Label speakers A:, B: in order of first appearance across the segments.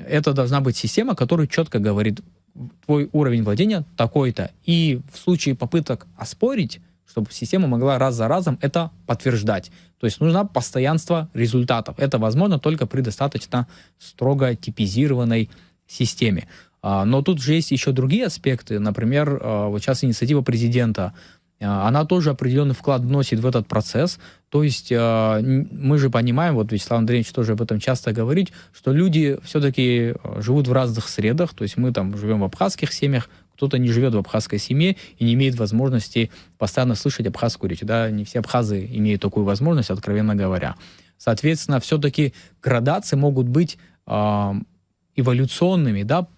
A: это должна быть система, которая четко говорит, твой уровень владения такой-то. И в случае попыток оспорить, чтобы система могла раз за разом это подтверждать. То есть нужно постоянство результатов. Это возможно только при достаточно строго типизированной системе. Но тут же есть еще другие аспекты. Например, вот сейчас инициатива президента, она тоже определенный вклад вносит в этот процесс. То есть мы же понимаем, вот Вячеслав Андреевич тоже об этом часто говорит, что люди все-таки живут в разных средах. То есть мы там живем в абхазских семьях, кто-то не живет в абхазской семье и не имеет возможности постоянно слышать абхазскую речь. Да? Не все абхазы имеют такую возможность, откровенно говоря. Соответственно, все-таки градации могут быть эволюционными, да,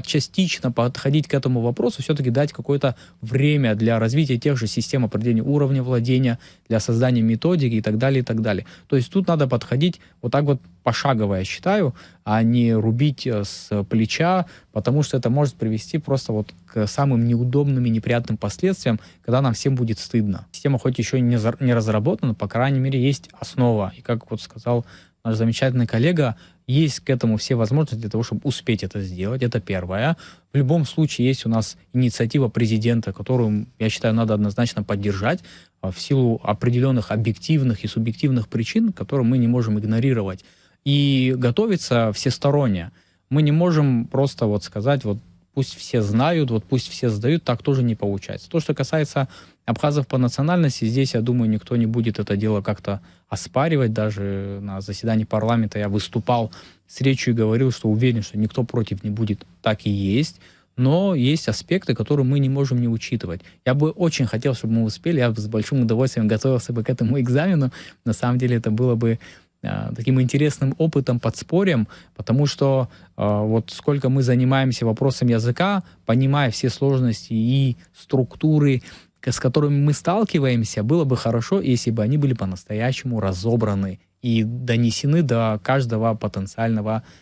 A: частично подходить к этому вопросу, все-таки дать какое-то время для развития тех же систем определения уровня владения, для создания методики и так далее, и так далее. То есть тут надо подходить вот так вот пошагово, я считаю, а не рубить с плеча, потому что это может привести просто вот к самым неудобным и неприятным последствиям, когда нам всем будет стыдно. Система хоть еще и не разработана, но, по крайней мере, есть основа. И как вот сказал наш замечательный коллега, есть к этому все возможности для того, чтобы успеть это сделать. Это первое. В любом случае есть у нас инициатива президента, которую, я считаю, надо однозначно поддержать в силу определенных объективных и субъективных причин, которые мы не можем игнорировать. И готовиться всесторонне. Мы не можем просто вот сказать, вот пусть все знают, вот пусть все сдают, так тоже не получается. То, что касается абхазов по национальности, здесь, я думаю, никто не будет это дело как-то оспаривать. Даже на заседании парламента я выступал с речью и говорил, что уверен, что никто против не будет. Так и есть. Но есть аспекты, которые мы не можем не учитывать. Я бы очень хотел, чтобы мы успели. Я с большим удовольствием готовился бы к этому экзамену. На самом деле это было бы таким интересным опытом, подспорьем, потому что вот сколько мы занимаемся вопросом языка, понимая все сложности и структуры, с которыми мы сталкиваемся, было бы хорошо, если бы они были по-настоящему разобраны и донесены до каждого потенциального